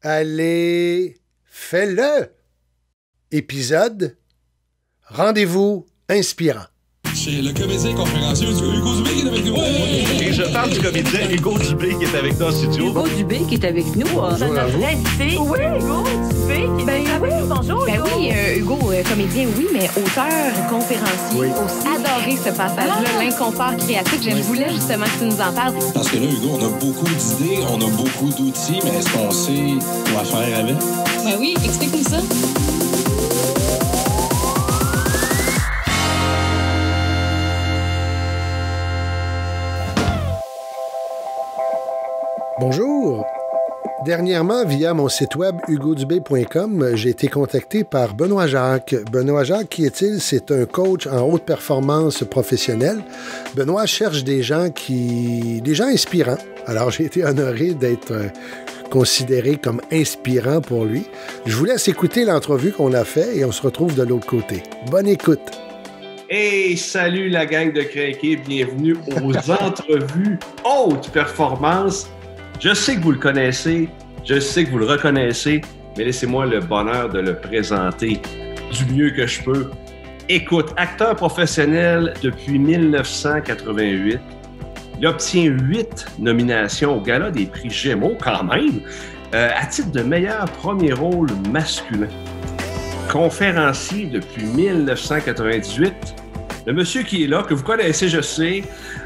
Allez, fais-le! Épisode Rendez-vous inspirant. C'est le comédien conférencier Hugo Dubé qui est avec nous. Et je parle du comédien Hugo Dubé qui est avec nous en studio. Hugo Dubé qui est avec nous. Bonjour notre invité. Oui, Hugo Dubé qui est avec nous. Bonjour, Ben Hugo. oui, Hugo, comédien, oui, mais auteur, conférencier Oui. aussi. Adoré ce passage-là, l'inconfort créatif. Je voulais justement que tu nous en parles. Parce que là, Hugo, on a beaucoup d'idées, on a beaucoup d'outils, mais est-ce qu'on sait quoi faire avec? Ben oui, explique-nous ça. Bonjour! Dernièrement, via mon site web hugodubé.com, j'ai été contacté par Benoît Jacques. Benoît Jacques, qui est-il? C'est un coach en haute performance professionnelle. Benoît cherche des gens inspirants. Alors, j'ai été honoré d'être considéré comme inspirant pour lui. Je vous laisse écouter l'entrevue qu'on a fait et on se retrouve de l'autre côté. Bonne écoute! Hey, salut la gang de Crinqués, bienvenue aux entrevues haute performance. Je sais que vous le connaissez, je sais que vous le reconnaissez, mais laissez-moi le bonheur de le présenter du mieux que je peux. Écoute, acteur professionnel depuis 1988, il obtient 8 nominations au Gala des prix Gémeaux quand même, à titre de meilleur premier rôle masculin. Conférencier depuis 1998, le monsieur qui est là, que vous connaissez, je sais,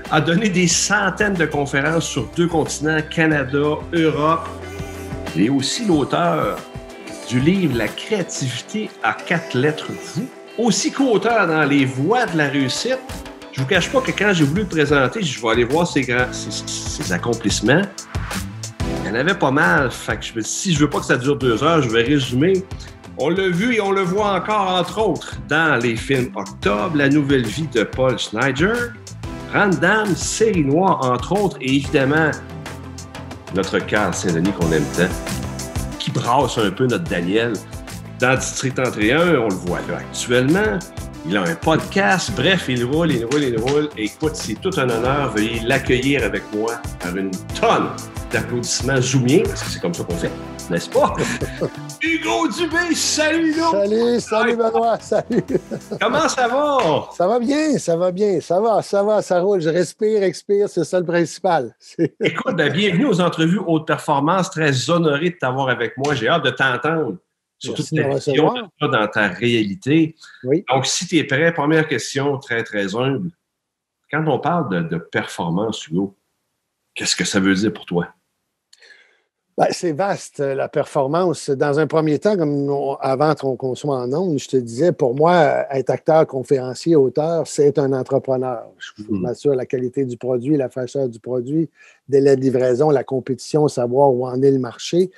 a donné des centaines de conférences sur 2 continents, Canada, Europe. Il est aussi l'auteur du livre « La créativité à 4 lettres vous », aussi qu'auteur dans « Les voies de la réussite ». Je ne vous cache pas que quand j'ai voulu le présenter, je vais aller voir ses accomplissements. Il y en avait pas mal. Fait que si je veux pas que ça dure 2 heures, je vais résumer. On l'a vu et on le voit encore, entre autres, dans les films Octobre, La nouvelle vie de Paul Schneider, Random, Série Noire, entre autres, et évidemment, notre Carl Saint-Denis qu'on aime tant, qui brasse un peu notre Daniel. Dans District 31, on le voit là actuellement. Il a un podcast. Bref, il roule. Écoute, c'est tout un honneur. Veuillez l'accueillir avec moi par une tonne d'applaudissements zoomiens, parce que c'est comme ça qu'on fait, n'est-ce pas? Hugo Dubé, salut Hugo! Salut Benoît, salut! Comment ça va? Ça va bien, ça roule. Je respire, expire, c'est ça le principal. Écoute, bienvenue aux entrevues haute performance. Très honoré de t'avoir avec moi. J'ai hâte de t'entendre sur toute ta vision dans ta réalité. Oui. Donc, si tu es prêt, première question très, très humble. Quand on parle de performance, Hugo, qu'est-ce que ça veut dire pour toi? Ben, c'est vaste, la performance. Dans un premier temps, avant qu'on soit en ondes, je te disais, pour moi, être acteur, conférencier, auteur, c'est un entrepreneur. Je m'assure la qualité du produit, la fraîcheur du produit, délai de livraison, la compétition, savoir où en est le marché.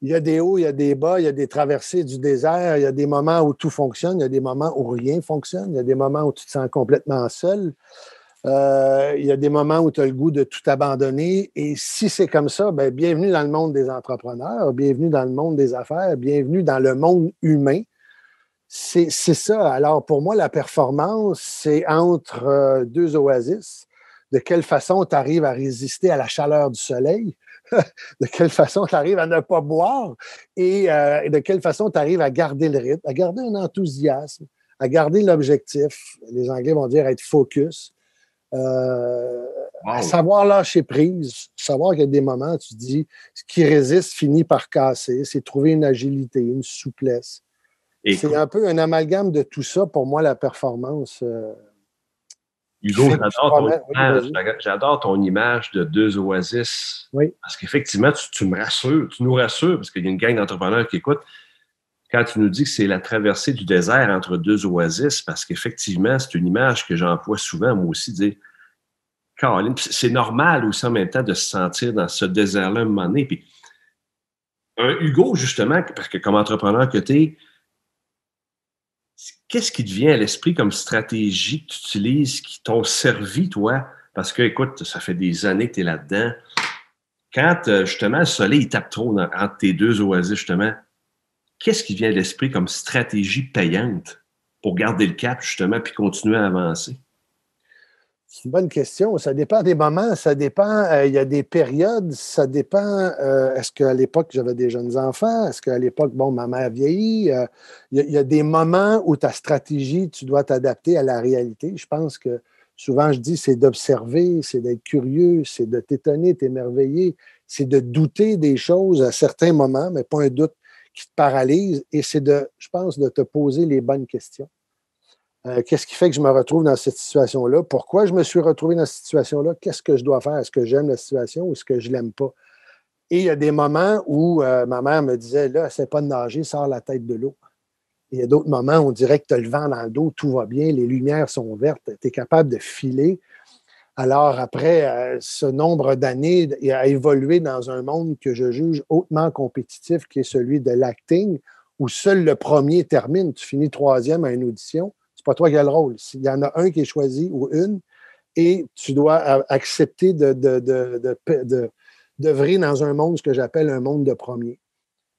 Il y a des hauts, il y a des bas, il y a des traversées du désert, il y a des moments où tout fonctionne, il y a des moments où rien fonctionne, il y a des moments où tu te sens complètement seul. Il y a des moments où tu as le goût de tout abandonner. Et si c'est comme ça, ben, bienvenue dans le monde des entrepreneurs, bienvenue dans le monde des affaires, bienvenue dans le monde humain. C'est ça. Alors, pour moi, la performance, c'est entre 2 oasis. De quelle façon tu arrives à résister à la chaleur du soleil? De quelle façon tu arrives à ne pas boire? Et de quelle façon tu arrives à garder le rythme, à garder un enthousiasme, à garder l'objectif. Les Anglais vont dire être focus. Wow. Savoir lâcher prise, savoir qu'il y a des moments où tu dis ce qui résiste finit par casser, c'est trouver une agilité, une souplesse. C'est un peu un amalgame de tout ça pour moi, la performance. Hugo, j'adore ton image de 2 oasis. Oui. Parce qu'effectivement, tu me rassures, tu nous rassures, parce qu'il y a une gang d'entrepreneurs qui écoutent. Quand tu nous dis que c'est la traversée du désert entre 2 oasis, parce qu'effectivement, c'est une image que j'emploie souvent, moi aussi, dire Caroline, c'est normal aussi en même temps de se sentir dans ce désert-là un moment donné. Puis, un Hugo, justement, parce que comme entrepreneur que tu es, qu'est-ce qui te vient à l'esprit comme stratégie que tu utilises qui t'ont servi, toi? Parce que, écoute, ça fait des années que tu es là-dedans. Quand, justement, le soleil il tape trop entre tes 2 oasis, justement, qu'est-ce qui vient à l'esprit comme stratégie payante pour garder le cap, justement, puis continuer à avancer? C'est une bonne question. Ça dépend des moments, ça dépend. Il y a des périodes, ça dépend. Est-ce qu'à l'époque, j'avais des jeunes enfants? Est-ce qu'à l'époque, bon, ma mère vieillit? Il y a des moments où ta stratégie, tu dois t'adapter à la réalité. Je pense que souvent, je dis, c'est d'observer, c'est d'être curieux, c'est de t'étonner, t'émerveiller, c'est de douter des choses à certains moments, mais pas un doute qui te paralyse. Et c'est je pense, de te poser les bonnes questions. Qu'est-ce qui fait que je me retrouve dans cette situation-là? Pourquoi je me suis retrouvé dans cette situation-là? Qu'est-ce que je dois faire? Est-ce que j'aime la situation ou est-ce que je ne l'aime pas? Et il y a des moments où ma mère me disait, là, essaie pas de nager, sors la tête de l'eau. Et il y a d'autres moments où on dirait que tu as le vent dans le dos, tout va bien, les lumières sont vertes, tu es capable de filer. Alors, après ce nombre d'années, il a évolué dans un monde que je juge hautement compétitif, qui est celui de l'acting, où seul le premier termine. Tu finis 3e à une audition. C'est pas toi qui as le rôle. Il y en a un qui est choisi ou une, et tu dois accepter d'œuvrer dans un monde, ce que j'appelle un monde de premier.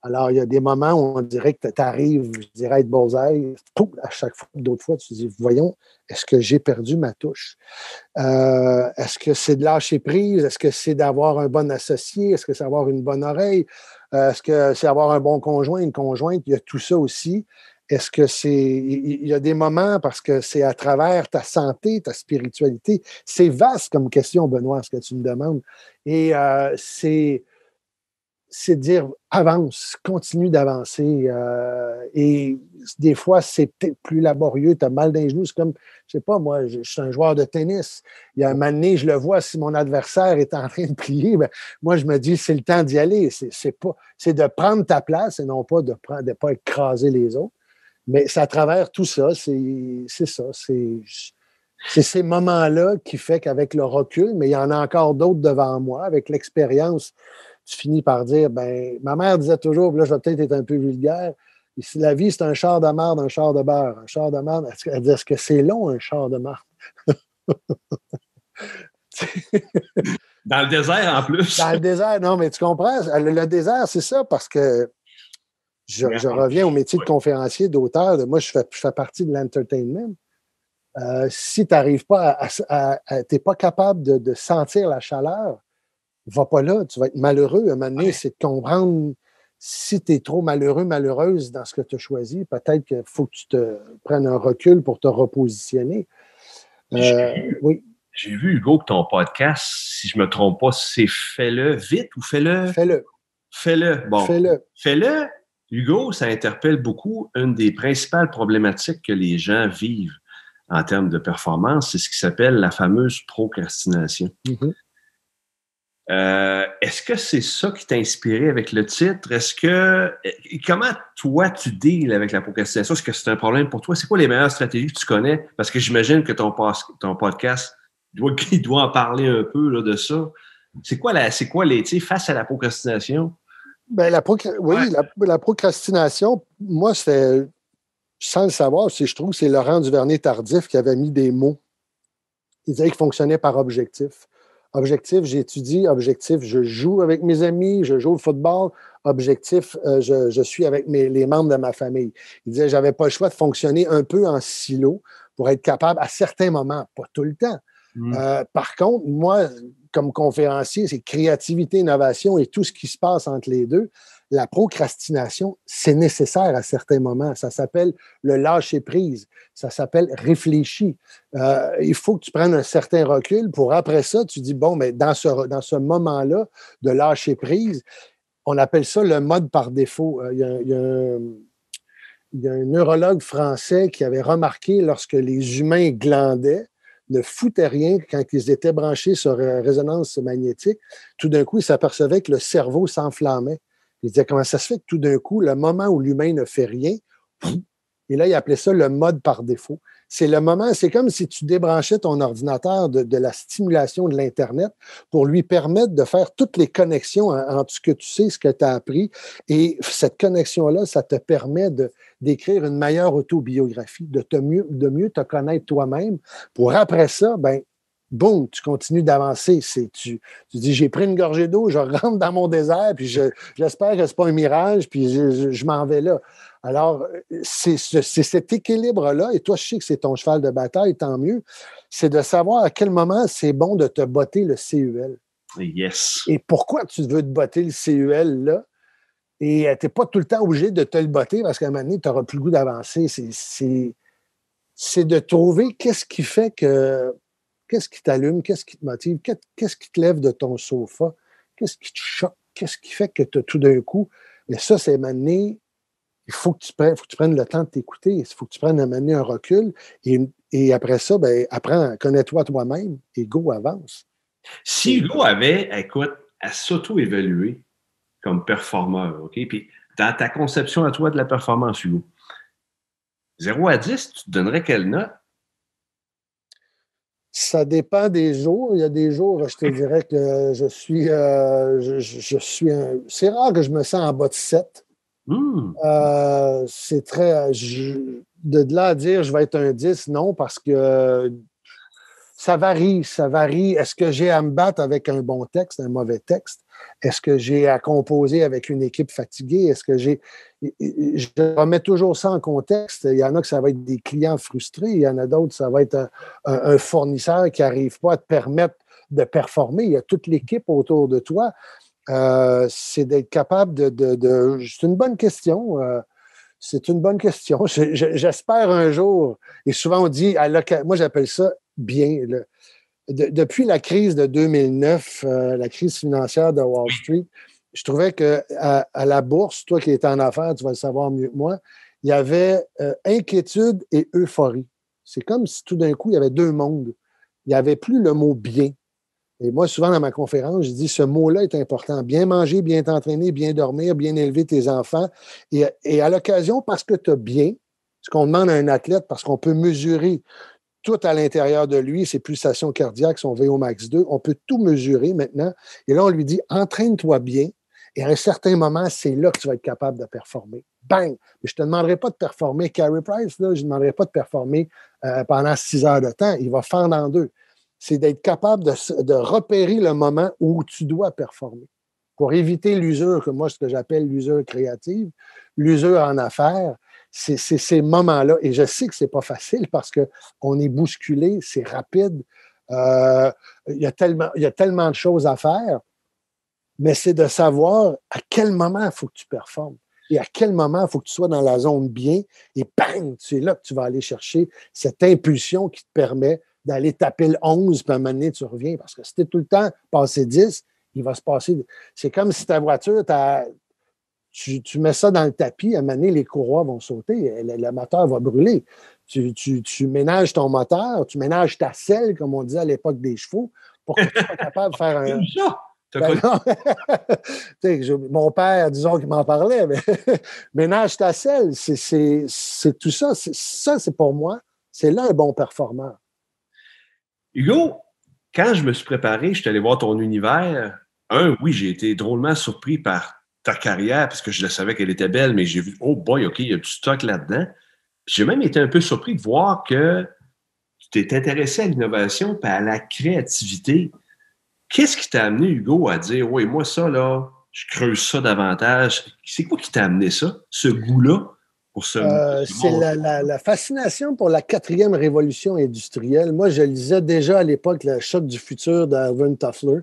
Alors, il y a des moments où on dirait que tu arrives, je dirais, être bullseye. À chaque fois, d'autres fois, tu te dis, voyons, est-ce que j'ai perdu ma touche? Est-ce que c'est de lâcher prise? Est-ce que c'est d'avoir un bon associé? Est-ce que c'est d'avoir une bonne oreille? Est-ce que c'est avoir un bon conjoint, une conjointe? Il y a tout ça aussi. Est-ce que c'est... Il y a des moments, parce que c'est à travers ta santé, ta spiritualité. C'est vaste comme question, Benoît, ce que tu me demandes. Et c'est dire avance, continue d'avancer. Et des fois, c'est peut-être plus laborieux, tu as mal dans les genoux. C'est comme, je sais pas, moi, je suis un joueur de tennis. Il y a un moment donné, je le vois, si mon adversaire est en train de plier, ben, moi, je me dis, c'est le temps d'y aller. C'est de prendre ta place et non pas de pas écraser les autres. Mais c'est à travers tout ça, c'est ça. C'est ces moments-là qui fait qu'avec le recul, mais il y en a encore d'autres devant moi, avec l'expérience, tu finis par dire, ben, ma mère disait toujours, là, je vais peut-être être un peu vulgaire, la vie, c'est un char de marde, un char de beurre. Un char de marde, elle dit, est-ce que c'est long, un char de marde? Dans le désert, en plus. Dans le désert, non, mais tu comprends, le désert, c'est ça, parce que je reviens au métier de conférencier, d'auteur. Moi, je fais partie de l'entertainment. Si tu n'arrives pas tu n'es pas capable de sentir la chaleur, va pas là, tu vas être malheureux. À un moment donné, c'est de comprendre si tu es trop malheureux, malheureuse dans ce que tu as choisi, peut-être qu'il faut que tu te prennes un recul pour te repositionner. Oui. J'ai vu, Hugo, que ton podcast, si je ne me trompe pas, c'est Fais-le vite ou Fais-le? Fais-le. Fais-le. Bon. Fais-le. Fais-le. Hugo, ça interpelle beaucoup. Une des principales problématiques que les gens vivent en termes de performance, c'est ce qui s'appelle la fameuse procrastination. Mm-hmm. Est-ce que c'est ça qui t'a inspiré avec le titre? Comment toi tu deals avec la procrastination? Est-ce que c'est un problème pour toi? C'est quoi les meilleures stratégies que tu connais? Parce que j'imagine que ton podcast, il doit en parler un peu là, de ça. C'est quoi face à la procrastination? Ben, la procrastination, moi, c'est, sans le savoir, je trouve que c'est Laurent Duvernay-Tardif qui avait mis des mots. Il disait qu'il fonctionnait par objectif. Objectif, j'étudie. Objectif, je joue avec mes amis, je joue au football. Objectif, je suis avec les membres de ma famille. Il disait, j'avais pas le choix de fonctionner un peu en silo pour être capable, à certains moments, pas tout le temps. Par contre, moi, comme conférencier, c'est créativité, innovation et tout ce qui se passe entre les deux. La procrastination, c'est nécessaire à certains moments. Ça s'appelle le lâcher-prise. Ça s'appelle réfléchir. Il faut que tu prennes un certain recul pour après ça, tu dis, bon, mais dans ce moment-là de lâcher-prise, on appelle ça le mode par défaut. Il y a un neurologue français qui avait remarqué lorsque les humains glandaient, ne foutaient rien quand ils étaient branchés sur résonance magnétique, tout d'un coup, il s'apercevait que le cerveau s'enflammait. Il disait, comment ça se fait que tout d'un coup, le moment où l'humain ne fait rien, et là, il appelait ça le mode par défaut. C'est le moment, c'est comme si tu débranchais ton ordinateur de la stimulation de l'Internet pour lui permettre de faire toutes les connexions entre ce que tu sais, ce que tu as appris. Et cette connexion-là, ça te permet d'écrire une meilleure autobiographie, de mieux te connaître toi-même pour après ça, ben, boum, tu continues d'avancer. Tu dis, j'ai pris une gorgée d'eau, je rentre dans mon désert, puis j'espère que ce n'est pas un mirage, puis je m'en vais là. Alors, c'est cet équilibre-là, et toi, je sais que c'est ton cheval de bataille, tant mieux, c'est de savoir à quel moment c'est bon de te botter le CUL. Yes. Et pourquoi tu veux te botter le CUL là? Et tu n'es pas tout le temps obligé de te le botter parce qu'à un moment donné, tu n'auras plus le goût d'avancer. C'est de trouver qu'est-ce qui fait que. Qu'est-ce qui t'allume? Qu'est-ce qui te motive? Qu'est-ce qui te lève de ton sofa? Qu'est-ce qui te choque? Qu'est-ce qui fait que tout d'un coup. Mais ça, c'est à un moment donné, il faut que tu prennes le temps de t'écouter. Il faut que tu prennes à un moment donné un recul. Et après ça, ben, apprends, connais-toi toi-même et go, avance. Si Hugo avait, écoute, à s'auto-évaluer comme performeur, OK? Puis dans ta conception à toi de la performance, Hugo, 0 à 10, tu te donnerais quelle note? Ça dépend des jours. Il y a des jours, je te dirais que je suis c'est rare que je me sens en bas de 7. C'est très. De là à dire je vais être un 10, non, parce que ça varie. Est-ce que j'ai à me battre avec un bon texte, un mauvais texte? Est-ce que j'ai à composer avec une équipe fatiguée? Est-ce que je remets toujours ça en contexte. Il y en a que ça va être des clients frustrés. Il y en a d'autres, ça va être un fournisseur qui n'arrive pas à te permettre de performer. Il y a toute l'équipe autour de toi. C'est d'être capable de c'est une bonne question. C'est une bonne question. J'espère un jour, et souvent on dit, moi j'appelle ça bien. Depuis la crise de 2009, la crise financière de Wall Street, je trouvais qu'à la bourse, toi qui es en affaires, tu vas le savoir mieux que moi, il y avait inquiétude et euphorie. C'est comme si tout d'un coup, il y avait deux mondes. Il n'y avait plus le mot « bien ». Et moi, souvent dans ma conférence, je dis ce mot-là est important. Bien manger, bien t'entraîner, bien dormir, bien élever tes enfants. Et à l'occasion, parce que tu as bien, ce qu'on demande à un athlète, parce qu'on peut mesurer tout à l'intérieur de lui, ses pulsations cardiaques, son VO max 2, on peut tout mesurer maintenant. Et là, on lui dit, entraîne-toi bien. Et à un certain moment, c'est là que tu vas être capable de performer. Bang! Mais je ne te demanderai pas de performer Carey Price, là, je ne demanderai pas de performer pendant 6 heures de temps. Il va fendre en deux. C'est d'être capable de repérer le moment où tu dois performer. Pour éviter l'usure, que moi, ce que j'appelle l'usure créative, l'usure en affaires, c'est ces moments-là. Et je sais que ce n'est pas facile parce qu'on est bousculé, c'est rapide. Il y a tellement de choses à faire, mais c'est de savoir à quel moment il faut que tu performes et à quel moment il faut que tu sois dans la zone bien et bang, c'est là que tu vas aller chercher cette impulsion qui te permet d'aller taper le 11 puis à un moment donné, tu reviens. Parce que si tu es tout le temps passé 10, il va se passer... C'est comme si ta voiture, tu mets ça dans le tapis, à un moment donné, les courroies vont sauter, le moteur va brûler. Tu ménages ton moteur, tu ménages ta selle, comme on disait à l'époque des chevaux, pour que tu sois capable de faire un... Mon père, disons qu'il m'en parlait, mais ménage ta selle, c'est tout ça. Ça, c'est pour moi, c'est là un bon performeur. Hugo, quand je me suis préparé, je suis allé voir ton univers. Oui, j'ai été drôlement surpris par ta carrière, parce que je le savais qu'elle était belle, mais j'ai vu, oh boy, OK, il y a du stock là-dedans. J'ai même été un peu surpris de voir que tu t'es intéressé à l'innovation et à la créativité. Qu'est-ce qui t'a amené, Hugo, à dire, oui, moi, ça, là, je creuse ça davantage. C'est quoi qui t'a amené ça, ce goût-là? C'est la fascination pour la 4e révolution industrielle. Moi, je lisais déjà à l'époque Le Choc du futur d'Alvin Toffler.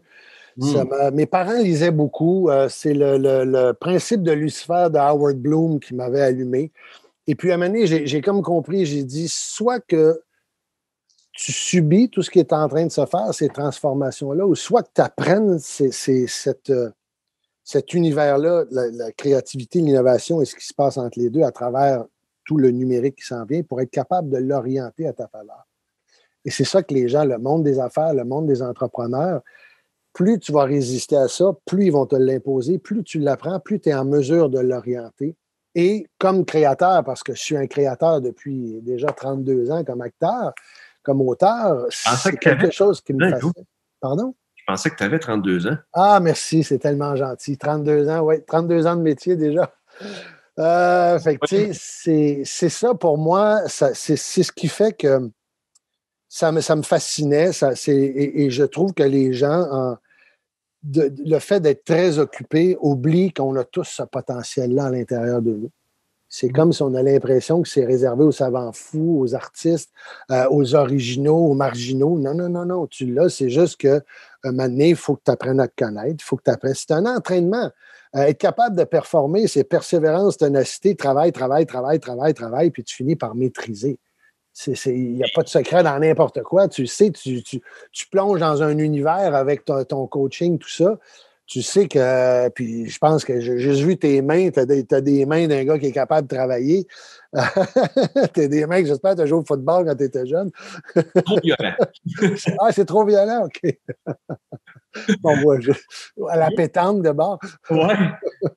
Mes parents lisaient beaucoup. C'est le principe de Lucifer de Howard Bloom qui m'avait allumé. Et puis, à un moment donné, j'ai comme compris, j'ai dit, soit que tu subis tout ce qui est en train de se faire, ces transformations-là, ou soit que tu apprennes cet univers-là, la créativité, l'innovation et ce qui se passe entre les deux à travers tout le numérique qui s'en vient pour être capable de l'orienter à ta faveur. Et c'est ça que les gens, le monde des affaires, le monde des entrepreneurs, plus tu vas résister à ça, plus ils vont te l'imposer, plus tu l'apprends, plus tu es en mesure de l'orienter. Et comme créateur, parce que je suis un créateur depuis déjà 32 ans comme acteur, comme auteur, c'est quelque chose qui me fascine. Pardon? Je pensais que tu avais 32 ans. Ah, merci, c'est tellement gentil. 32 ans, oui, 32 ans de métier déjà. Fait que, c'est ça pour moi, c'est ce qui fait que ça me fascinait. Et je trouve que les gens, le fait d'être très occupés, oublient qu'on a tous ce potentiel-là à l'intérieur de nous. C'est comme si on a l'impression que c'est réservé aux savants fous, aux artistes, aux originaux, aux marginaux. Non. Tu l'as, c'est juste que maintenant, il faut que tu apprennes à te connaître, il faut que tu apprennes. C'est un entraînement. Être capable de performer, c'est persévérance, ténacité, travail, puis tu finis par maîtriser. Il n'y a pas de secret dans n'importe quoi. Tu sais, tu plonges dans un univers avec ton coaching, tout ça. Tu sais que, puis je pense que j'ai juste vu tes mains, tu as des mains d'un gars qui est capable de travailler. Tu as des mains que j'espère que tu as joué au football quand tu étais jeune. Trop violent. C'est trop violent, OK. Bon, moi, à la pétanque de bord. Ouais.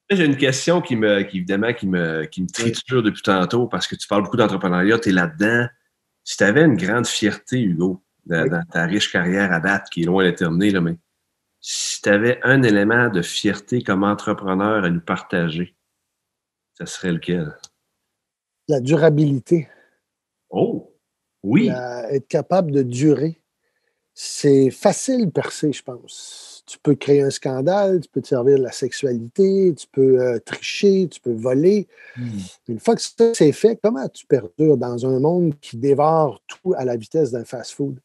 J'ai une question qui me triture depuis tantôt parce que tu parles beaucoup d'entrepreneuriat, tu es là-dedans. Si tu avais une grande fierté, Hugo, dans ta riche carrière à date, qui est loin d'être terminée, là, mais si tu avais un élément de fierté comme entrepreneur à nous partager, ça serait lequel? La durabilité. Oh, oui. Être capable de durer. C'est facile de percer, je pense. Tu peux créer un scandale, tu peux te servir de la sexualité, tu peux tricher, tu peux voler. Une fois que ça c'est fait, comment tu perdures dans un monde qui dévore tout à la vitesse d'un fast-food?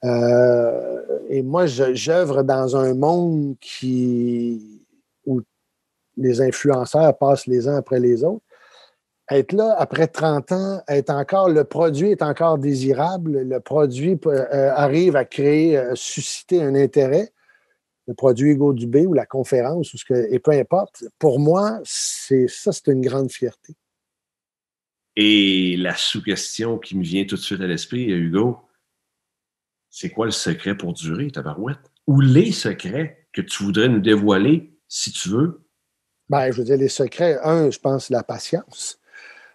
Et moi, j'œuvre dans un monde où les influenceurs passent les uns après les autres. Être là, après 30 ans, le produit est encore désirable, le produit arrive à susciter un intérêt, le produit Hugo Dubé ou la conférence, et peu importe. Pour moi, c'est une grande fierté. Et la sous-question qui me vient tout de suite à l'esprit, Hugo, c'est quoi le secret pour durer, tabarouette? Ou les secrets que tu voudrais nous dévoiler, si tu veux? Je veux dire, les secrets, je pense la patience.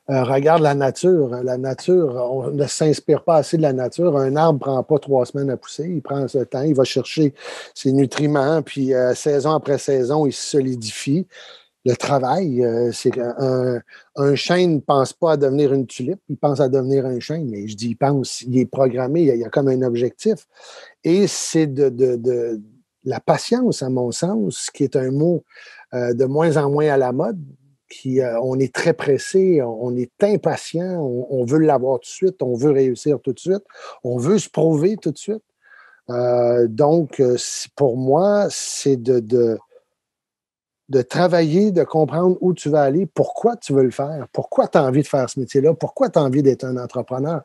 Regarde la nature. La nature, on ne s'inspire pas assez de la nature. Un arbre ne prend pas 3 semaines à pousser. Il prend ce temps, il va chercher ses nutriments, puis saison après saison, il se solidifie. Le travail, c'est qu'un chêne ne pense pas à devenir une tulipe, il pense à devenir un chêne, mais je dis il pense, il est programmé, il y a comme un objectif. Et c'est de la patience, à mon sens, qui est un mot de moins en moins à la mode. On est très pressé, on est impatient, on veut l'avoir tout de suite, on veut réussir tout de suite, on veut se prouver tout de suite. Donc, pour moi, c'est de travailler, de comprendre où tu vas aller, pourquoi tu veux le faire, pourquoi tu as envie de faire ce métier-là, pourquoi tu as envie d'être un entrepreneur.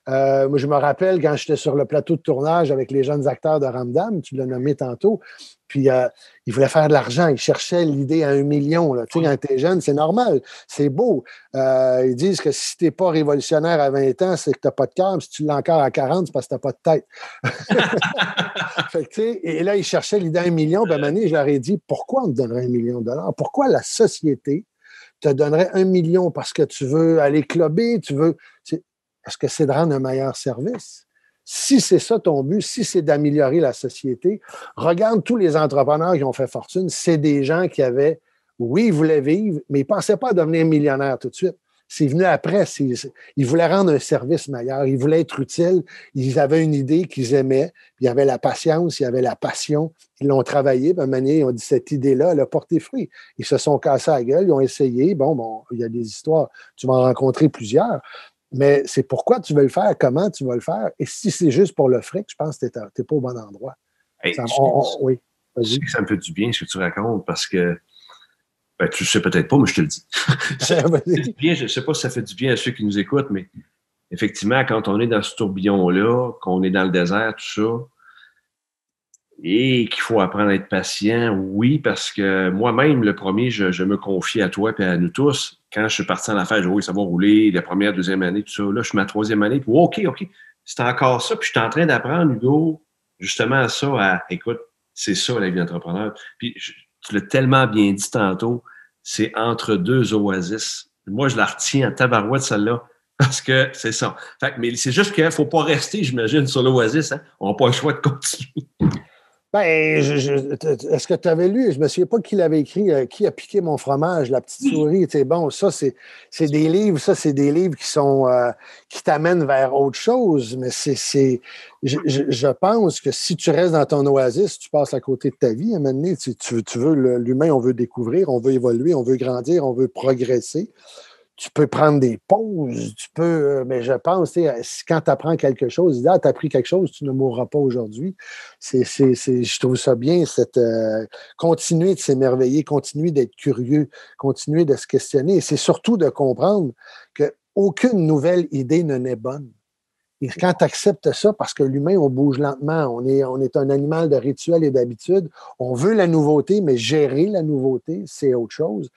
Moi, je me rappelle quand j'étais sur le plateau de tournage avec les jeunes acteurs de Ramdam, tu l'as nommé tantôt, puis ils voulaient faire de l'argent, ils cherchaient l'idée à 1 million. Là. Tu sais, quand tu es jeune, c'est normal, c'est beau. Ils disent que si tu n'es pas révolutionnaire à 20 ans, c'est que tu n'as pas de cœur, si tu l'as encore à 40, c'est parce que tu n'as pas de tête. Fait que, tu sais, et là, ils cherchaient l'idée à 1 million, puis à un moment donné, je leur ai dit, pourquoi on te donnerait 1 million de dollars? Pourquoi la société te donnerait 1 million parce que tu veux aller clubber, parce que c'est de rendre un meilleur service. Si c'est ça ton but, si c'est d'améliorer la société, regarde tous les entrepreneurs qui ont fait fortune, c'est des gens qui ils voulaient vivre, mais ils ne pensaient pas à devenir millionnaires tout de suite. C'est venu après. Ils voulaient rendre un service meilleur, ils voulaient être utiles, ils avaient une idée qu'ils aimaient, puis il y avait la patience, il y avait la passion, ils l'ont travaillé, puis à un moment donné, ils ont dit cette idée-là, elle a porté fruit. Ils se sont cassés la gueule, ils ont essayé, bon, il y a des histoires, tu vas en rencontrer plusieurs, mais c'est pourquoi tu veux le faire, comment tu vas le faire, et si c'est juste pour le fric, je pense que tu n'es pas au bon endroit. Hey, oui, je sais que ça me fait du bien ce que tu racontes, parce que tu ne sais peut-être pas, mais je te le dis. Je ne sais pas si ça fait du bien à ceux qui nous écoutent, mais effectivement, quand on est dans ce tourbillon-là, qu'on est dans le désert, tout ça, et qu'il faut apprendre à être patient, oui, parce que moi-même, le premier, je me confie à toi et à nous tous. Quand je suis parti en affaires, je dis, oui, ça va rouler, la première, deuxième année, tout ça. Là, je suis ma 3e année, puis OK, c'est encore ça. Puis je suis en train d'apprendre, Hugo, justement ça, écoute, c'est ça la vie d'entrepreneur. Puis tu l'as tellement bien dit tantôt, c'est entre 2 oasis. Moi, je la retiens en tabarouette, celle-là, parce que c'est ça. Mais c'est juste qu'il ne faut pas rester, j'imagine, sur l'oasis. Hein? On n'a pas le choix de continuer. Ben, est-ce que tu avais lu, je ne me souviens pas qui l'avait écrit, Qui a piqué mon fromage, la petite souris. Bon, ça, c'est des livres, qui t'amènent vers autre chose, mais je pense que si tu restes dans ton oasis, tu passes à côté de ta vie. À un moment donné, tu veux, l'humain, on veut découvrir, on veut évoluer, on veut grandir, on veut progresser. Tu peux prendre des pauses, mais je pense, quand tu apprends quelque chose, tu as appris quelque chose, tu ne mourras pas aujourd'hui. Je trouve ça bien, continuer de s'émerveiller, continuer d'être curieux, continuer de se questionner. Et c'est surtout de comprendre qu'aucune nouvelle idée ne n'est bonne. Et quand tu acceptes ça, parce que l'humain, on bouge lentement, on est un animal de rituel et d'habitude, on veut la nouveauté, mais gérer la nouveauté, c'est autre chose.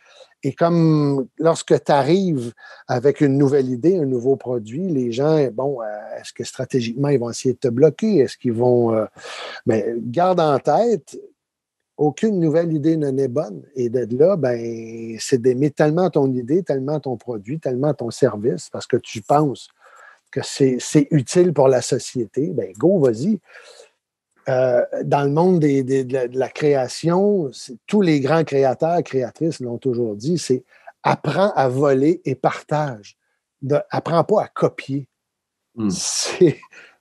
Et comme lorsque tu arrives avec une nouvelle idée, un nouveau produit, les gens, est-ce que stratégiquement, ils vont essayer de te bloquer? Est-ce qu'ils vont... mais garde en tête, aucune nouvelle idée ne n'est bonne. Et de là, c'est d'aimer tellement ton idée, tellement ton produit, tellement ton service, parce que tu penses que c'est utile pour la société. Go, vas-y. Dans le monde de la création, tous les grands créateurs, créatrices l'ont toujours dit, c'est apprends à voler et partage. Apprends pas à copier.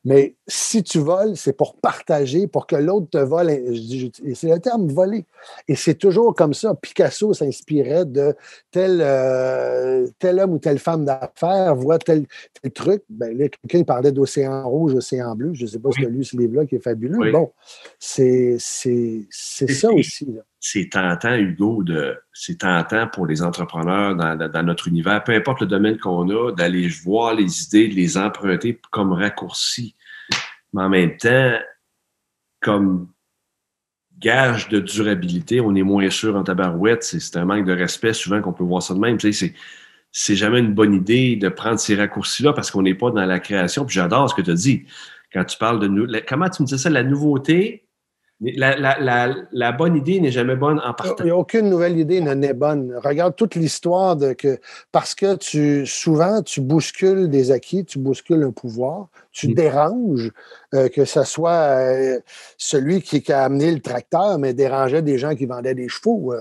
Mais si tu voles, c'est pour partager, pour que l'autre te vole. Et c'est le terme voler. Et c'est toujours comme ça. Picasso s'inspirait de tel homme ou telle femme d'affaires, voit tel truc. Là, quelqu'un parlait d'océan rouge, océan bleu. Je ne sais pas si tu as lu ce livre-là qui est fabuleux. Oui. Bon, c'est ça aussi. Là. C'est tentant, Hugo, c'est tentant pour les entrepreneurs dans notre univers, peu importe le domaine qu'on a, d'aller voir les idées, de les emprunter comme raccourci. Mais en même temps, comme gage de durabilité, on est moins sûr en tabarouette. C'est un manque de respect souvent qu'on peut voir ça de même. Tu sais, c'est jamais une bonne idée de prendre ces raccourcis-là parce qu'on n'est pas dans la création. Puis j'adore ce que tu as dit. Quand tu parles comment tu me disais ça, la nouveauté... La bonne idée n'est jamais bonne en partant. Il n'y a aucune nouvelle idée n'est bonne. Regarde toute l'histoire parce que souvent, tu bouscules des acquis, tu bouscules un pouvoir, tu déranges, que ce soit celui qui a amené le tracteur, mais dérangeait des gens qui vendaient des chevaux.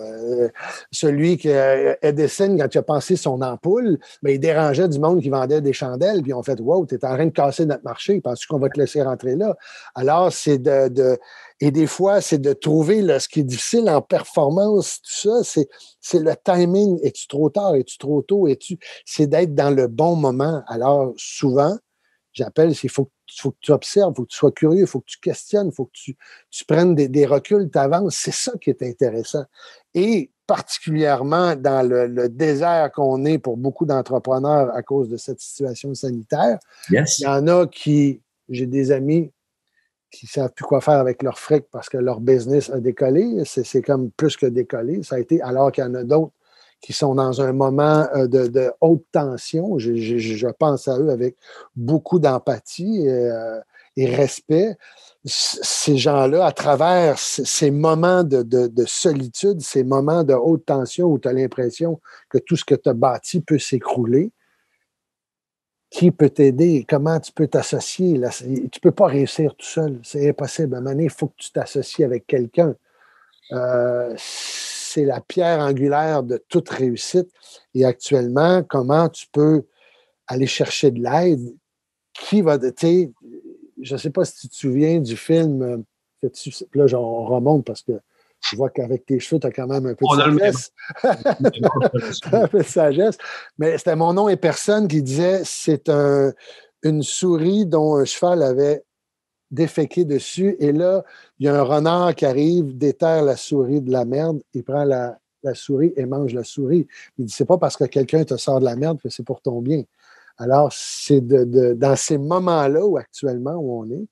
Celui qui Edison, quand il a pensé son ampoule, mais il dérangeait du monde qui vendait des chandelles, puis on fait « Wow, tu es en train de casser notre marché, penses-tu qu'on va te laisser rentrer là? » Alors, c'est et des fois, c'est de trouver ce qui est difficile en performance, tout ça, c'est le timing. Es-tu trop tard? Es-tu trop tôt? C'est d'être dans le bon moment. Alors, souvent, j'appelle, il faut que tu observes, il faut que tu sois curieux, il faut que tu questionnes, il faut que tu prennes des reculs, tu avances. C'est ça qui est intéressant. Et particulièrement dans le désert qu'on est pour beaucoup d'entrepreneurs à cause de cette situation sanitaire, yes. Il y en a j'ai des amis qui ne savent plus quoi faire avec leur fric parce que leur business a décollé. C'est comme plus que décollé. Ça a été, alors qu'il y en a d'autres qui sont dans un moment de haute tension. Je pense à eux avec beaucoup d'empathie et respect. Ces gens-là, à travers ces moments de solitude, ces moments de haute tension où tu as l'impression que tout ce que tu as bâti peut s'écrouler, qui peut t'aider? Comment tu peux t'associer? Tu ne peux pas réussir tout seul. C'est impossible. À un moment donné, il faut que tu t'associes avec quelqu'un. C'est la pierre angulaire de toute réussite. Et actuellement, comment tu peux aller chercher de l'aide? Qui va... Je ne sais pas si tu te souviens du film... Là, on remonte parce que je vois qu'avec tes cheveux, tu as quand même un peu de sagesse. Un peu de sagesse. Mais c'était Mon nom et personne qui disait c'est une souris dont un cheval avait déféqué dessus. Et là, il y a un renard qui arrive, déterre la souris de la merde. Il prend la souris et mange la souris. Il dit c'est pas parce que quelqu'un te sort de la merde que c'est pour ton bien. Alors, c'est dans ces moments-là où actuellement où on est,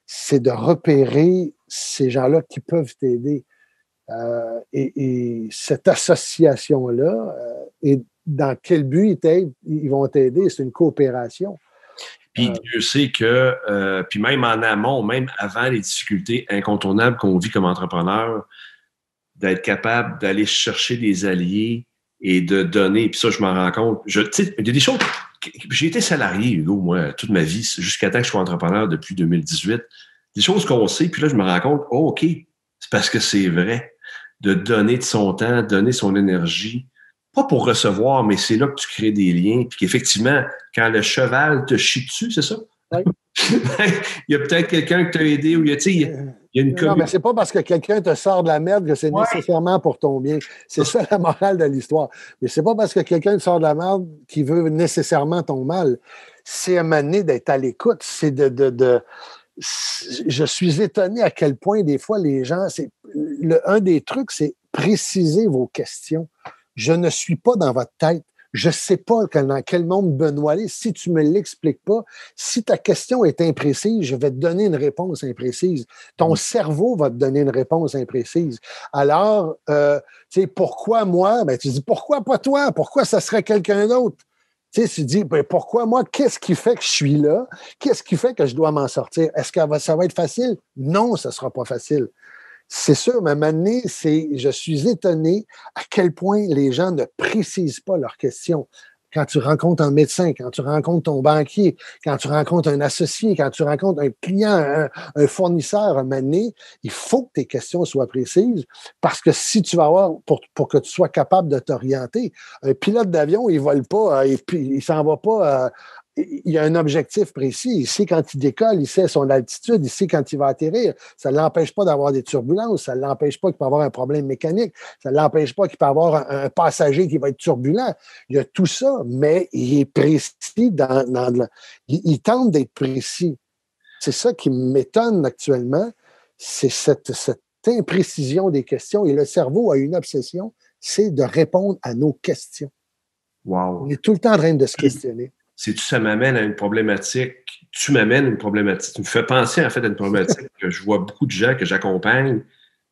c'est de repérer ces gens-là qui peuvent t'aider. Et cette association-là, et dans quel but ils vont t'aider? C'est une coopération. Puis Dieu sait que, puis même en amont, même avant les difficultés incontournables qu'on vit comme entrepreneur, d'être capable d'aller chercher des alliés et de donner. Puis ça, je m'en rends compte. Il y a des choses... J'ai été salarié, Hugo, moi, toute ma vie, jusqu'à temps que je sois entrepreneur depuis 2018. des choses qu'on sait, puis là, je me rends compte, oh, OK, c'est parce que c'est vrai. De donner de son temps, donner son énergie, pas pour recevoir, mais c'est là que tu crées des liens, puis qu'effectivement, quand le cheval te chie dessus, c'est ça? Oui. Il y a peut-être quelqu'un qui t'a aidé, ou il y a une Non, mais c'est pas parce que quelqu'un te sort de la merde que c'est nécessairement pour ton bien. C'est ça la morale de l'histoire. Mais c'est pas parce que quelqu'un te sort de la merde qu'il veut nécessairement ton mal. C'est à un moment donné d'être à l'écoute. C'est Je suis étonné à quel point, des fois, les gens... Un des trucs, c'est préciser vos questions. Je ne suis pas dans votre tête. Je ne sais pas dans quel monde Benoît est. Si tu ne me l'expliques pas, si ta question est imprécise, je vais te donner une réponse imprécise. Ton cerveau va te donner une réponse imprécise. Alors, tu sais, pourquoi moi? Ben, tu dis, pourquoi pas toi? Pourquoi ça serait quelqu'un d'autre? Tu sais, tu dis, ben, pourquoi moi? Qu'est-ce qui fait que je suis là? Qu'est-ce qui fait que je dois m'en sortir? Est-ce que ça va être facile? Non, ça ne sera pas facile. C'est sûr, mais maintenant, je suis étonné à quel point les gens ne précisent pas leurs questions. Quand tu rencontres un médecin, quand tu rencontres ton banquier, quand tu rencontres un associé, quand tu rencontres un client, un fournisseur, un mané, il faut que tes questions soient précises parce que si tu vas avoir, pour que tu sois capable de t'orienter, un pilote d'avion, il ne vole pas, il s'en va pas. Il y a un objectif précis. Il sait quand il décolle, il sait son altitude, il sait quand il va atterrir. Ça ne l'empêche pas d'avoir des turbulences, ça ne l'empêche pas qu'il peut avoir un problème mécanique, ça ne l'empêche pas qu'il peut avoir un passager qui va être turbulent. Il y a tout ça, mais il est précis il tente d'être précis. C'est ça qui m'étonne actuellement, c'est cette imprécision des questions. Et le cerveau a une obsession, c'est de répondre à nos questions. Wow. On est tout le temps en train de se questionner. Ça m'amène à une problématique. Tu m'amènes à une problématique. Tu me fais penser, en fait, à une problématique que je vois beaucoup de gens que j'accompagne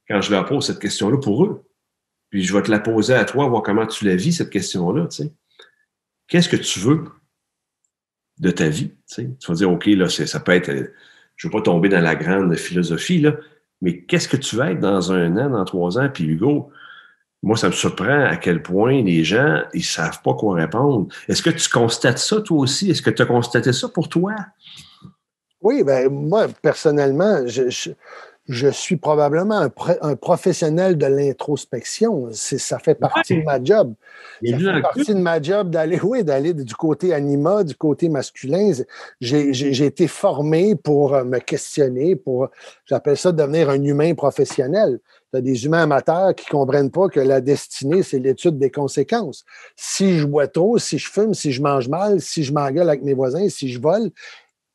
quand je leur pose cette question-là pour eux. Puis je vais te la poser à toi, voir comment tu la vis, cette question-là. Tu sais. Qu'est-ce que tu veux de ta vie? Tu sais? Tu vas dire, OK, là, ça peut être... Je ne veux pas tomber dans la grande philosophie, là, mais qu'est-ce que tu vas être dans 1 an, dans 3 ans? Puis Hugo, moi, ça me surprend à quel point les gens, ils ne savent pas quoi répondre. Est-ce que tu constates ça, toi aussi? Est-ce que tu as constaté ça pour toi? Oui, bien, moi, personnellement, je suis probablement un professionnel de l'introspection. Ça fait partie de ma job. Ça fait partie de ma job d'aller du côté anima, du côté masculin. J'ai été formé pour me questionner, j'appelle ça devenir un humain professionnel. Tu as des humains amateurs qui ne comprennent pas que la destinée, c'est l'étude des conséquences. Si je bois trop, si je fume, si je mange mal, si je m'engueule avec mes voisins, si je vole,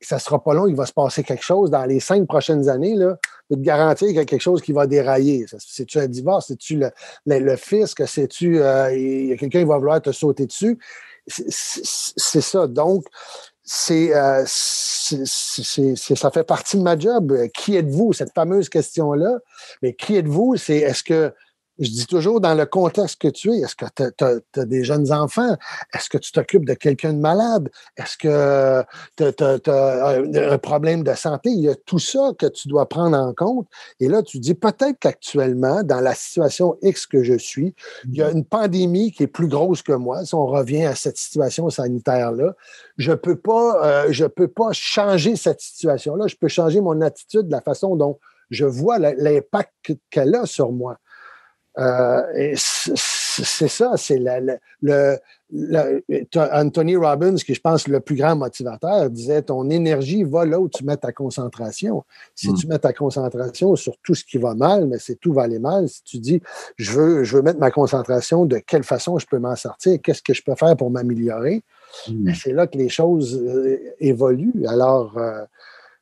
ça ne sera pas long, il va se passer quelque chose dans les 5 prochaines années. Là, je peux te garantir qu'il y a quelque chose qui va dérailler. C'est-tu un divorce? C'est-tu le fisc? C'est-tu il y a quelqu'un qui va vouloir te sauter dessus? C'est ça. Donc, ça fait partie de ma job. Qui êtes-vous? Cette fameuse question-là. Mais qui êtes-vous? C'est est-ce que, je dis toujours dans le contexte que tu es, est-ce que tu as des jeunes enfants? Est-ce que tu t'occupes de quelqu'un de malade? Est-ce que tu as un problème de santé? Il y a tout ça que tu dois prendre en compte. Et là, tu dis peut-être qu'actuellement, dans la situation X que je suis, il y a une pandémie qui est plus grosse que moi. Si on revient à cette situation sanitaire-là, je peux pas changer cette situation-là. Je peux changer mon attitude, la façon dont je vois l'impact qu'elle a sur moi. Et c'est ça, c'est Anthony Robbins, qui je pense le plus grand motivateur, disait ton énergie va là où tu mets ta concentration. Si tu mets ta concentration sur tout ce qui va mal, mais c'est tout va aller mal. Si tu dis je veux mettre ma concentration, de quelle façon je peux m'en sortir, qu'est-ce que je peux faire pour m'améliorer, c'est là que les choses évoluent. Alors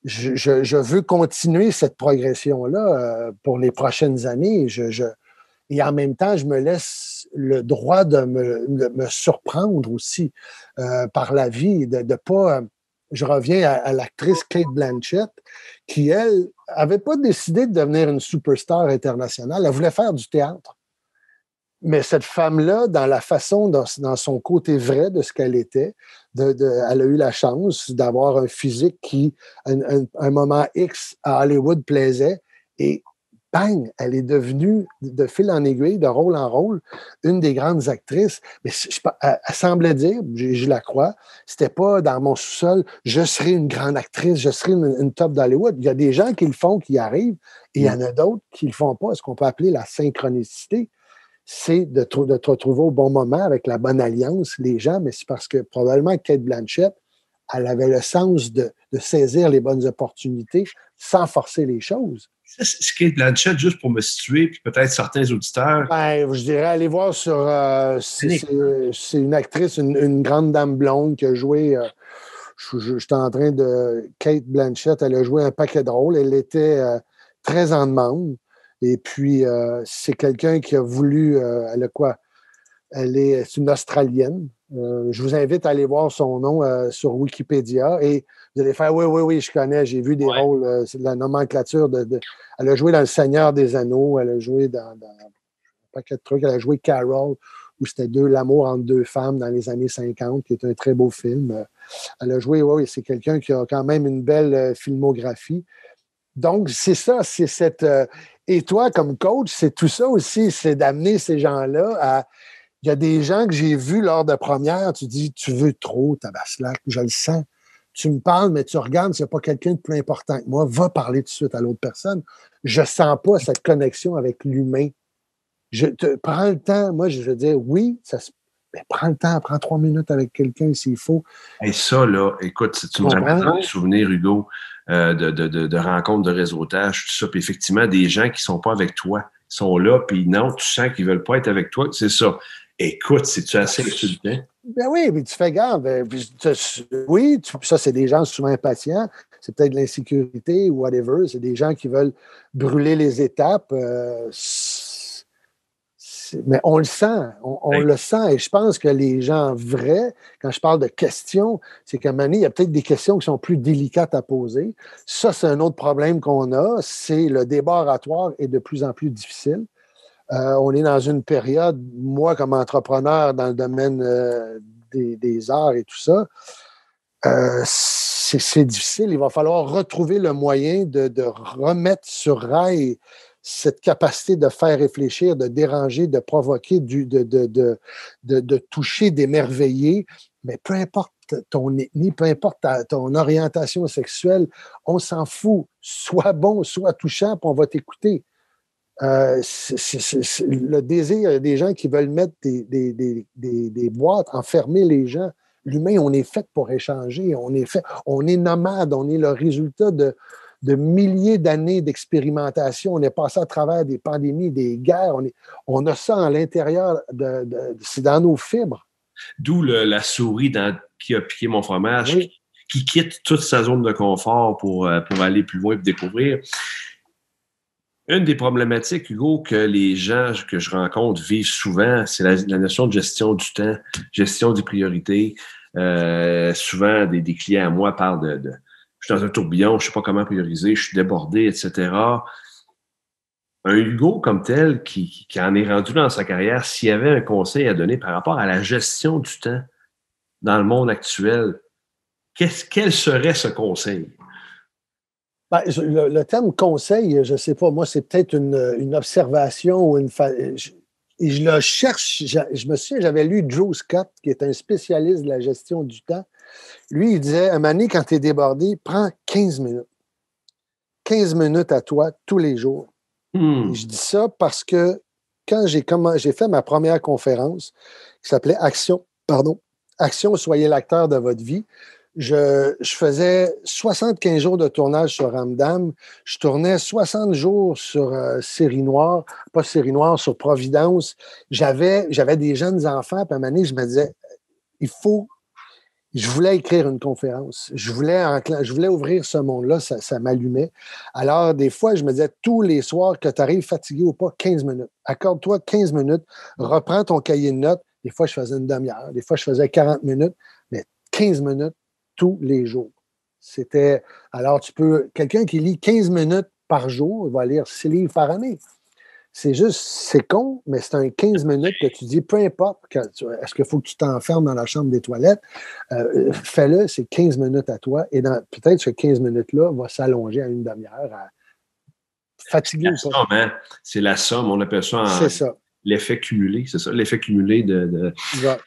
je veux continuer cette progression-là pour les prochaines années. Et en même temps, je me laisse le droit de me surprendre aussi par la vie, de pas... Je reviens à l'actrice Cate Blanchett, qui, elle, n'avait pas décidé de devenir une superstar internationale. Elle voulait faire du théâtre. Mais cette femme-là, dans la façon, dans son côté vrai de ce qu'elle était, elle a eu la chance d'avoir un physique qui, à un moment X, à Hollywood, plaisait. Et bang, elle est devenue, de fil en aiguille, de rôle en rôle, une des grandes actrices. Mais elle semblait dire, je la crois, c'était pas dans mon sous-sol, je serai une grande actrice, je serai une top d'Hollywood. Il y a des gens qui le font, qui y arrivent, et il y en a d'autres qui le font pas. Ce qu'on peut appeler la synchronicité, c'est de te retrouver au bon moment avec la bonne alliance, les gens, mais c'est parce que probablement Cate Blanchett, elle avait le sens de saisir les bonnes opportunités sans forcer les choses. C'est Cate Blanchett, juste pour me situer, puis peut-être certains auditeurs. Ben, je dirais aller voir sur... c'est une actrice, une grande dame blonde qui a joué... J'étais en train de... Cate Blanchett, elle a joué un paquet de rôles. Elle était très en demande. Et puis, c'est quelqu'un qui a voulu... elle a quoi? C'est une Australienne. Je vous invite à aller voir son nom sur Wikipédia et vous allez faire oui, je connais, j'ai vu des rôles, c'est de la nomenclature elle a joué dans Le Seigneur des Anneaux, elle a joué dans un paquet de trucs, elle a joué Carol, où c'était l'amour entre deux femmes dans les années 50, qui est un très beau film. Elle a joué, c'est quelqu'un qui a quand même une belle filmographie. Donc, c'est ça, c'est cette... et toi, comme coach, c'est tout ça aussi, c'est d'amener ces gens-là à... Il y a des gens que j'ai vus lors de première, tu dis, tu veux trop, tabaslac, je le sens. Tu me parles, mais tu regardes, s'il n'y a pas quelqu'un de plus important que moi, va parler tout de suite à l'autre personne. Je ne sens pas cette connexion avec l'humain. Prends le temps, moi, je veux dire, oui, mais prends le temps, prends 3 minutes avec quelqu'un s'il faut. Et ça, là, écoute, tu me ramènes un souvenir, Hugo, de rencontres, de réseautage, tout ça. Puis effectivement, des gens qui ne sont pas avec toi, sont là, puis non, tu sens qu'ils ne veulent pas être avec toi, c'est ça. Écoute, c'est-tu assez insultant? Ben oui, mais tu fais garde. Oui, ça, c'est des gens souvent impatients. C'est peut-être de l'insécurité ou whatever. C'est des gens qui veulent brûler les étapes. Mais on le sent. On le sent. Et je pense que les gens vrais, quand je parle de questions, c'est qu'à un moment donné, il y a peut-être des questions qui sont plus délicates à poser. Ça, c'est un autre problème qu'on a. C'est le débat oratoire est de plus en plus difficile. On est dans une période, moi, comme entrepreneur dans le domaine des arts et tout ça, c'est difficile. Il va falloir retrouver le moyen de remettre sur rail cette capacité de faire réfléchir, de déranger, de provoquer, de toucher, d'émerveiller. Mais peu importe ton ethnie, peu importe ton orientation sexuelle, on s'en fout. Sois bon, sois touchant, puis on va t'écouter. Le désir des gens qui veulent mettre des boîtes, enfermer les gens. L'humain, on est fait pour échanger, on est nomade, on est le résultat de milliers d'années d'expérimentation. On est passé à travers des pandémies, des guerres, on a ça à l'intérieur, c'est dans nos fibres. D'où la souris qui a piqué mon fromage, oui. qui quitte toute sa zone de confort pour aller plus loin et découvrir. Une des problématiques, Hugo, que les gens que je rencontre vivent souvent, c'est la notion de gestion du temps, gestion des priorités. Souvent, des clients à moi parlent de je suis dans un tourbillon, je ne sais pas comment prioriser, je suis débordé, etc. Un Hugo comme tel, qui en est rendu dans sa carrière, s'il y avait un conseil à donner par rapport à la gestion du temps dans le monde actuel, quel serait ce conseil? Ben, le terme conseil, je ne sais pas, moi, c'est peut-être une observation ou et je le cherche. Je me souviens, j'avais lu Joe Scott, qui est un spécialiste de la gestion du temps. Lui, il disait, à un moment donné, quand tu es débordé, prends 15 minutes. 15 minutes à toi tous les jours. Et je dis ça parce que quand j'ai fait ma première conférence, qui s'appelait Action, soyez l'acteur de votre vie. Je faisais 75 jours de tournage sur Ramdam. Je tournais 60 jours sur Série Noire, pas Série Noire, sur Providence. J'avais des jeunes enfants, puis à un moment donné, je me disais, je voulais écrire une conférence. Je voulais ouvrir ce monde-là, ça m'allumait. Alors, des fois, je me disais, tous les soirs, que tu arrives fatigué ou pas, 15 minutes. Accorde-toi 15 minutes, reprends ton cahier de notes. Des fois, je faisais une demi-heure, des fois, je faisais 40 minutes, mais 15 minutes, tous les jours. Alors, quelqu'un qui lit 15 minutes par jour, il va lire 6 livres par année. C'est con, mais c'est un 15 minutes que tu dis, peu importe, est-ce qu'il faut que tu t'enfermes dans la chambre des toilettes, fais-le, c'est 15 minutes à toi, et peut-être ce 15 minutes-là va s'allonger à une demi-heure, fatigué C'est ou la pas. somme, hein? C'est la somme. On appelle ça C'est ça. l'effet cumulé. C'est ça, l'effet cumulé de... Ouais.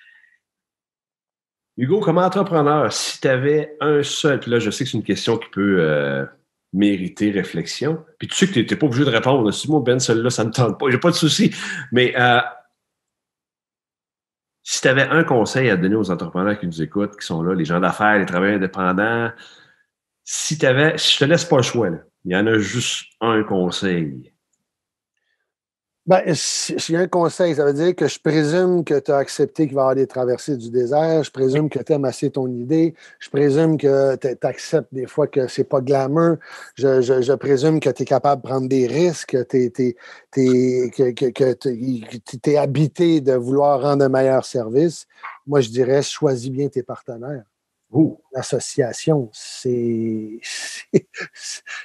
Hugo, comme entrepreneur, si tu avais un seul, puis là, je sais que c'est une question qui peut mériter réflexion, puis tu sais que tu n'es pas obligé de répondre. Si moi, Ben, celle-là, ça ne me tente pas, j'ai pas de souci. Mais si tu avais un conseil à donner aux entrepreneurs qui nous écoutent, qui sont là, les gens d'affaires, les travailleurs indépendants, si je te laisse pas le choix, là, il y en a juste un conseil. Ben, s'il y a un conseil, ça veut dire que je présume que tu as accepté qu'il va y avoir des traversées du désert, je présume que tu aimes assez ton idée, je présume que tu acceptes des fois que c'est pas glamour, je présume que tu es capable de prendre des risques, que tu es habité de vouloir rendre un meilleur service. Moi, je dirais, choisis bien tes partenaires. L'association,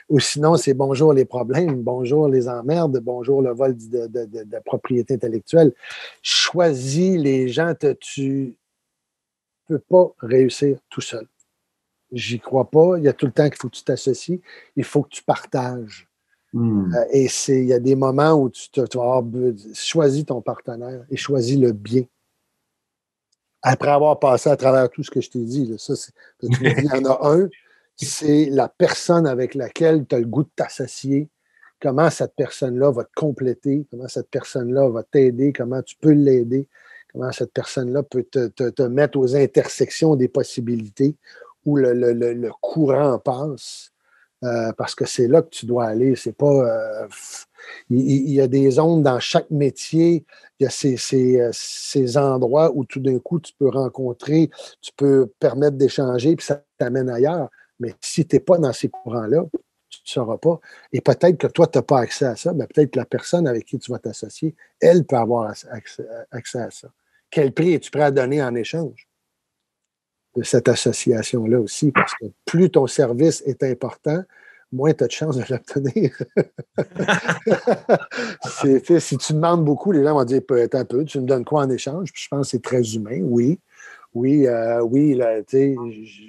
ou sinon, c'est bonjour les problèmes, bonjour les emmerdes, bonjour le vol de propriété intellectuelle. Choisis les gens, tu ne peux pas réussir tout seul. J'y crois pas. Il y a tout le temps qu'il faut que tu t'associes. Il faut que tu partages. Et il y a des moments où tu vas avoir choisi ton partenaire et choisis le bien. Après avoir passé à travers tout ce que je t'ai dit, là, ça, tu me dis, il y en a un, c'est la personne avec laquelle tu as le goût de t'associer, comment cette personne-là va te compléter, comment cette personne-là va t'aider, comment tu peux l'aider, comment cette personne-là peut te mettre aux intersections des possibilités où le courant passe. Parce que c'est là que tu dois aller. C'est pas. Il y a des zones dans chaque métier. Il y a ces endroits où tout d'un coup, tu peux rencontrer, tu peux permettre d'échanger, puis ça t'amène ailleurs. Mais si tu n'es pas dans ces courants-là, tu ne sauras pas. Et peut-être que toi, tu n'as pas accès à ça, mais peut-être que la personne avec qui tu vas t'associer, elle peut avoir accès à ça. Quel prix es-tu prêt à donner en échange de cette association-là aussi? Parce que plus ton service est important, moins tu as de chances de l'obtenir. Si tu demandes beaucoup, les gens vont dire un peu, tu me donnes quoi en échange? Puis je pense que c'est très humain, oui. Oui, là,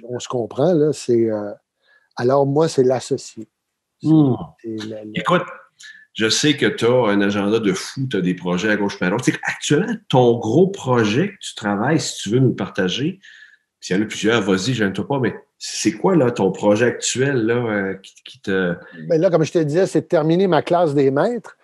on se comprend, là. Alors, moi, c'est l'associé. Écoute, je sais que tu as un agenda de fou, tu as des projets à gauche et à droite. Actuellement, ton gros projet que tu travailles, si tu veux nous le partager, s'il y en a plusieurs, vas-y, j'aime-toi pas, mais c'est quoi là, ton projet actuel là, qui te... Bien là, comme je te disais, c'est de terminer ma classe des maîtres.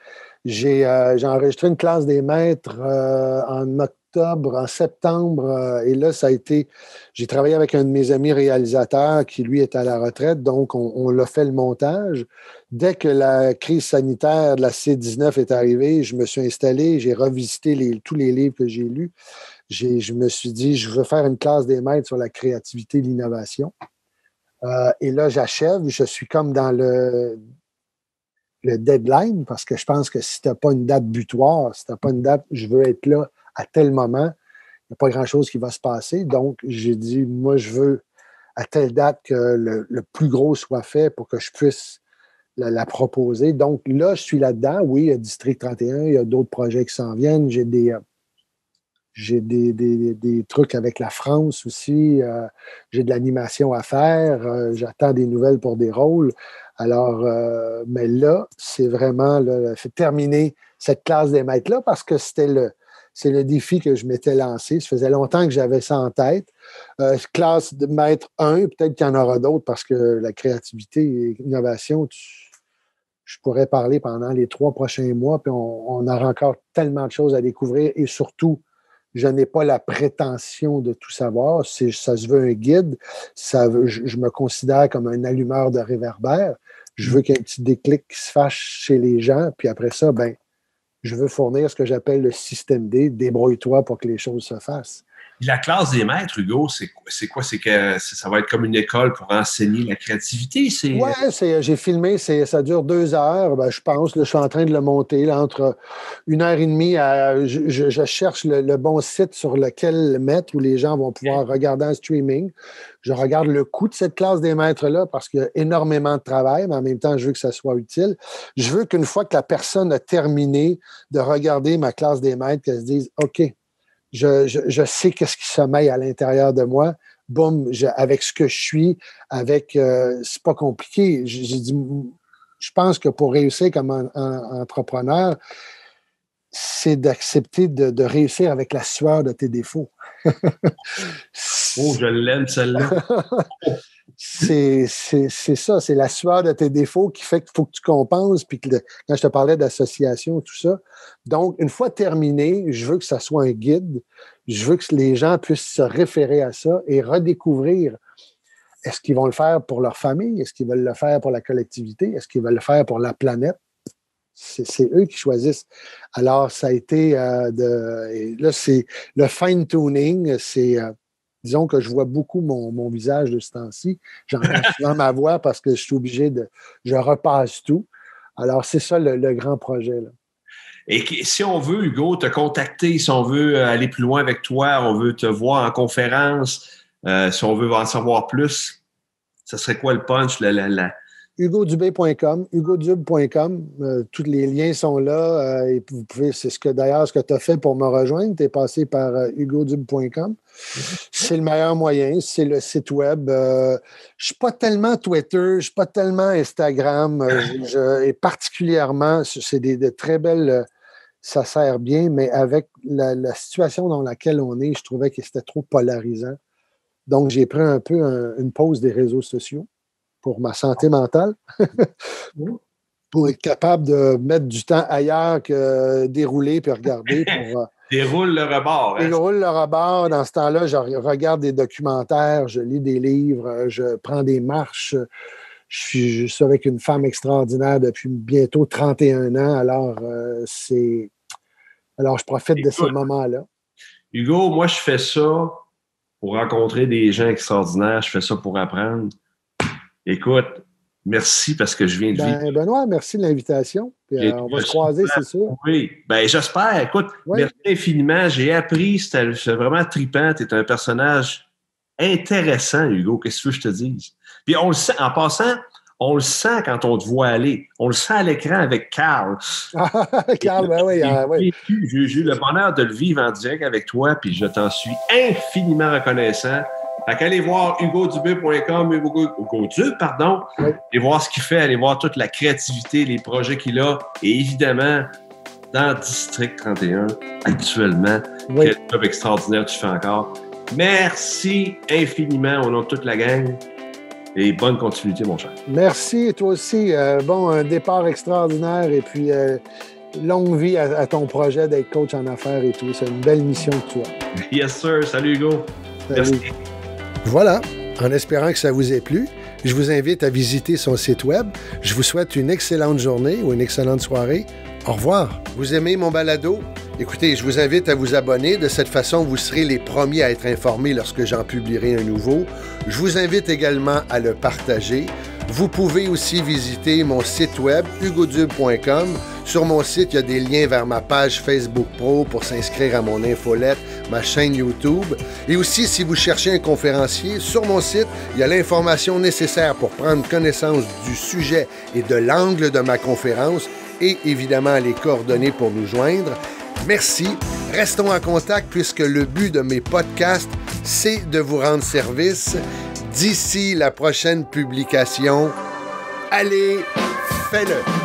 J'ai enregistré une classe des maîtres en septembre, et là, ça a été... J'ai travaillé avec un de mes amis réalisateurs qui, lui, est à la retraite, donc on l'a fait le montage. Dès que la crise sanitaire de la C-19 est arrivée, je me suis installé, j'ai revisité tous les livres que j'ai lus. Je me suis dit, je veux faire une classe des maîtres sur la créativité et l'innovation. Et là, j'achève. Je suis comme dans le deadline parce que je pense que si tu n'as pas une date butoir, si tu n'as pas une date, je veux être là à tel moment, il n'y a pas grand-chose qui va se passer. Donc, j'ai dit, moi, je veux à telle date que le plus gros soit fait pour que je puisse la proposer. Donc, là, je suis là-dedans. Oui, il y a District 31, il y a d'autres projets qui s'en viennent. J'ai des trucs avec la France aussi. J'ai de l'animation à faire. J'attends des nouvelles pour des rôles. Alors, mais là, c'est vraiment c'est terminer cette classe des maîtres-là parce que c'est le défi que je m'étais lancé. Ça faisait longtemps que j'avais ça en tête. Classe de maître 1, peut-être qu'il y en aura d'autres parce que la créativité et l'innovation, je pourrais parler pendant les 3 prochains mois, puis on aura encore tellement de choses à découvrir et surtout, je n'ai pas la prétention de tout savoir. Ça se veut un guide. Je me considère comme un allumeur de réverbère. Je veux qu'il y ait un petit déclic qui se fasse chez les gens. Puis après ça, je veux fournir ce que j'appelle le système D. Débrouille-toi pour que les choses se fassent. La classe des maîtres, Hugo, c'est quoi? C'est que ça va être comme une école pour enseigner la créativité? Oui, j'ai filmé, ça dure 2 heures, je pense. Là, je suis en train de le monter là, entre 1h30 je cherche le bon site sur lequel le mettre où les gens vont pouvoir regarder en streaming. Je regarde le coût de cette classe des maîtres-là parce qu'il y a énormément de travail, mais en même temps, je veux que ça soit utile. Je veux qu'une fois que la personne a terminé de regarder ma classe des maîtres, qu'elle se dise « OK, je sais qu'est-ce qui sommeille à l'intérieur de moi. Boum, avec ce que je suis, c'est pas compliqué. J'ai dit, je pense que pour réussir comme entrepreneur, c'est d'accepter de réussir avec la sueur de tes défauts. Oh, je l'aime, celle-là. C'est ça, c'est la sueur de tes défauts qui fait qu'il faut que tu compenses. Puis quand je te parlais d'association, tout ça. Donc, une fois terminé, je veux que ça soit un guide. Je veux que les gens puissent se référer à ça et redécouvrir. Est-ce qu'ils vont le faire pour leur famille? Est-ce qu'ils veulent le faire pour la collectivité? Est-ce qu'ils veulent le faire pour la planète? C'est eux qui choisissent. Alors, ça a été là, c'est le fine-tuning. Disons que je vois beaucoup mon visage de ce temps-ci. J'entends souvent ma voix parce que je suis obligé je repasse tout. Alors, c'est ça le grand projet, là. Et si on veut, Hugo, te contacter, si on veut aller plus loin avec toi, on veut te voir en conférence, si on veut en savoir plus, ça serait quoi le punch? HugoDubé.com, HugoDub.com, tous les liens sont là et vous pouvez, c'est ce que tu as fait pour me rejoindre, tu es passé par HugoDub.com. C'est le meilleur moyen, c'est le site web. Je ne suis pas tellement Twitter, je ne suis pas tellement Instagram, et particulièrement, c'est de très belles, ça sert bien, mais avec la situation dans laquelle on est, je trouvais que c'était trop polarisant. Donc, j'ai pris un peu une pause des réseaux sociaux pour ma santé mentale, pour être capable de mettre du temps ailleurs que dérouler puis regarder. Déroule le rebord. Hein? Déroule le rebord. Dans ce temps-là, je regarde des documentaires, je lis des livres, je prends des marches. Je suis avec une femme extraordinaire depuis bientôt 31 ans. Alors, je profite de ces moments-là. Hugo, moi, je fais ça pour rencontrer des gens extraordinaires. Je fais ça pour apprendre. Écoute, merci parce que je viens de vivre. Benoît, merci de l'invitation. Puis, on va se croiser, c'est sûr. Oui, j'espère. Écoute, merci infiniment. J'ai appris, c'était vraiment trippant. Tu es un personnage intéressant, Hugo. Qu'est-ce que tu veux que je te dise? Puis on le sent, en passant, on le sent quand on te voit aller. On le sent à l'écran avec Carl. Carl, oui. J'ai eu le bonheur de le vivre en direct avec toi, puis je t'en suis infiniment reconnaissant. Fait qu'allez voir HugoDubé.com, et voir ce qu'il fait, allez voir toute la créativité, les projets qu'il a, et évidemment, dans District 31, actuellement, quel job extraordinaire tu fais encore. Merci infiniment au nom de toute la gang, et bonne continuité, mon cher. Merci, toi aussi. Un départ extraordinaire, et puis longue vie à ton projet d'être coach en affaires et tout. C'est une belle mission que tu as. Yes, sir. Salut, Hugo. Salut. Merci. Voilà, en espérant que ça vous ait plu, je vous invite à visiter son site web. Je vous souhaite une excellente journée ou une excellente soirée. Au revoir. Vous aimez mon balado? Écoutez, je vous invite à vous abonner. De cette façon, vous serez les premiers à être informés lorsque j'en publierai un nouveau. Je vous invite également à le partager. Vous pouvez aussi visiter mon site web, hugodub.com. Sur mon site, il y a des liens vers ma page Facebook Pro pour s'inscrire à mon infolette, ma chaîne YouTube. Et aussi, si vous cherchez un conférencier, sur mon site, il y a l'information nécessaire pour prendre connaissance du sujet et de l'angle de ma conférence et évidemment les coordonnées pour nous joindre. Merci. Restons en contact puisque le but de mes podcasts, c'est de vous rendre service. D'ici la prochaine publication, allez, fais-le!